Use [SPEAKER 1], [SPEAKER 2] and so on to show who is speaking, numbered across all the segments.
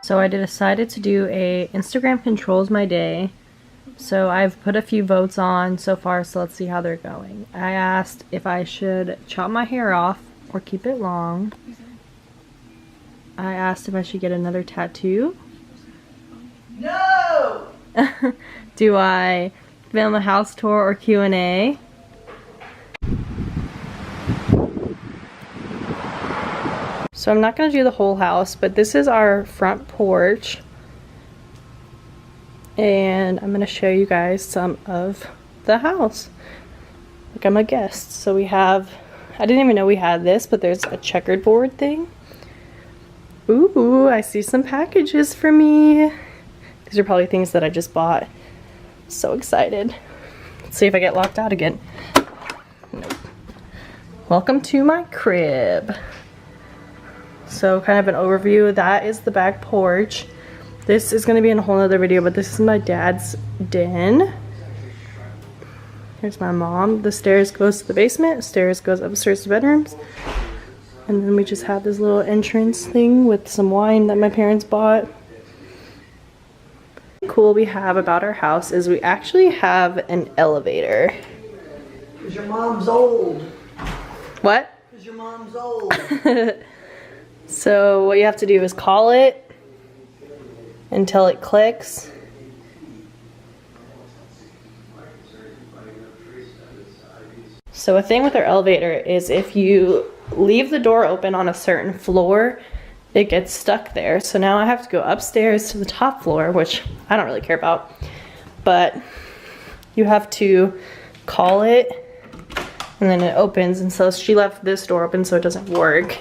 [SPEAKER 1] So I decided to do a Instagram controls my day. So I've put a few votes on so far, so let's see how they're going. I asked if I should chop my hair off or keep it long. I asked if I should get another tattoo.
[SPEAKER 2] No!
[SPEAKER 1] Do I film a house tour or Q&A? So I'm not going to do the whole house, but this is our front porch. And I'm going to show you guys some of the house. Like I'm a guest. So we have, I didn't even know we had this, but there's a checkered board thing. Ooh, I see some packages for me. These are probably things that I just bought. So excited. Let's see if I get locked out again. Nope. Welcome to my crib. So kind of an overview. That is the back porch. This is going to be in a whole other video, but this is my dad's den. Here's my mom. The stairs goes to the basement. Stairs goes upstairs to bedrooms. And then we just have this little entrance thing with some wine that my parents bought. Cool we have about our house is we actually have an elevator.
[SPEAKER 2] Because your mom's old.
[SPEAKER 1] What?
[SPEAKER 2] Because your mom's old.
[SPEAKER 1] So what you have to do is call it until it clicks. So a thing with our elevator is if you leave the door open on a certain floor, it gets stuck there. So now I have to go upstairs to the top floor, which I don't really care about. But you have to call it and then it opens. And so she left this door open so it doesn't work.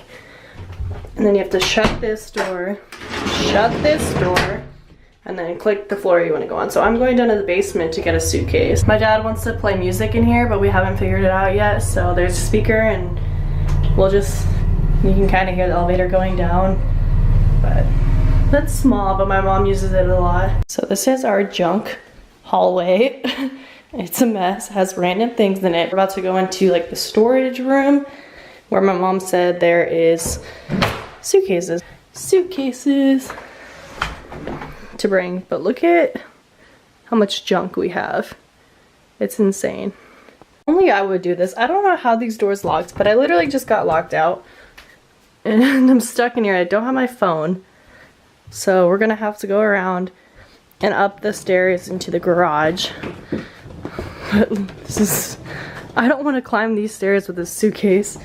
[SPEAKER 1] And then you have to shut this door, and then click the floor you want to go on. So I'm going down to the basement to get a suitcase. My dad wants to play music in here, but we haven't figured it out yet. So there's a speaker and you can kind of hear the elevator going down. But that's small, but my mom uses it a lot. So this is our junk hallway. It's a mess, it has random things in it. We're about to go into like the storage room where my mom said there is suitcases to bring, but look at how much junk we have. It's insane. Only I would do this. I don't know how these doors locked, but I literally just got locked out and I'm stuck in here. I don't have my phone, so we're gonna have to go around and up the stairs into the garage. But I don't want to climb these stairs with this suitcase.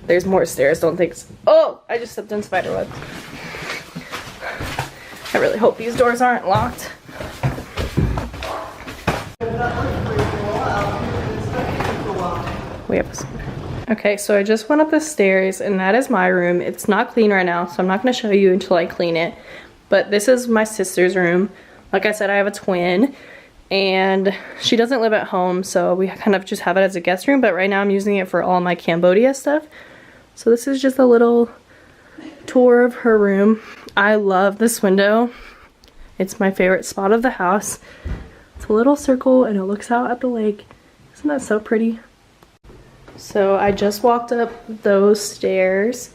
[SPEAKER 1] There's more stairs, don't think so. Oh, I just stepped in spiderweb. I really hope these doors aren't locked. Okay, so I just went up the stairs and that is my room. It's not clean right now, so I'm not going to show you until I clean it. But this is my sister's room. Like I said, I have a twin and she doesn't live at home, so we kind of just have it as a guest room, but right now I'm using it for all my Cambodia stuff. So this is just a little tour of her room. I love this window. It's my favorite spot of the house. It's a little circle and it looks out at the lake. Isn't that so pretty? So I just walked up those stairs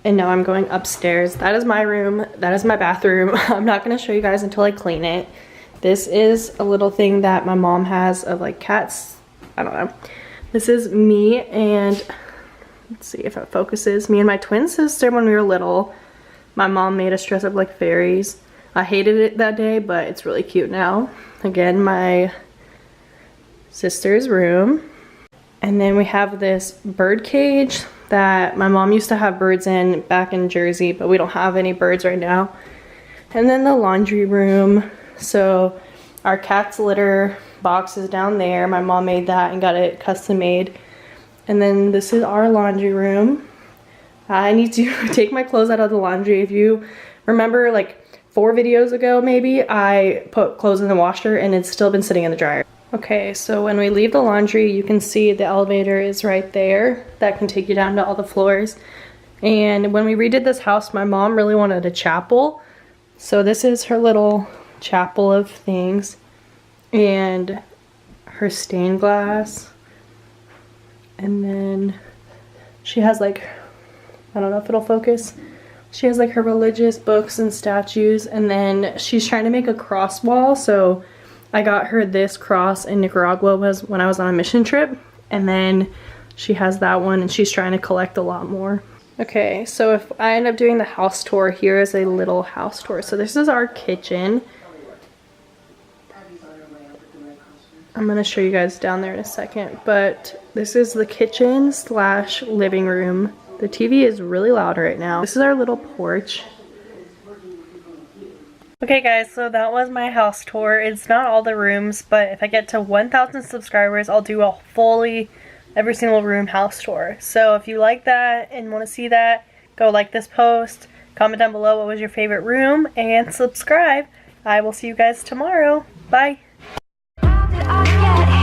[SPEAKER 1] and now I'm going upstairs. That is my room. That is my bathroom. I'm not going to show you guys until I clean it. This is a little thing that my mom has of like cats. I don't know. This is me and let's see if it focuses. Me and my twin sister when we were little. My mom made us dress up like fairies. I hated it that day, but it's really cute now. Again, my sister's room. And then we have this bird cage that my mom used to have birds in back in Jersey, but we don't have any birds right now. And then the laundry room. So our cat's litter box is down there. My mom made that and got it custom made. And then this is our laundry room. I need to take my clothes out of the laundry. If you remember like 4 videos ago maybe, I put clothes in the washer and it's still been sitting in the dryer. Okay, so when we leave the laundry, you can see the elevator is right there. That can take you down to all the floors. And when we redid this house, my mom really wanted a chapel. So this is her little chapel of things. And her stained glass. And then she has like, I don't know if it'll focus, She has like her religious books and statues, and then she's trying to make a cross wall. So I got her this cross in Nicaragua when I was on a mission trip, and then she has that one, and she's trying to collect a lot more. Okay, so if I end up doing the house tour, here is a little house tour. So this is our kitchen. I'm gonna show you guys down there in a second, but this is the kitchen slash living room. The TV is really loud right now. This is our little porch. Okay guys, so that was my house tour. It's not all the rooms, but if I get to 1,000 subscribers, I'll do a fully every single room house tour. So if you like that and want to see that, go like this post, comment down below what was your favorite room, and subscribe. I will see you guys tomorrow. Bye.
[SPEAKER 3] How did I get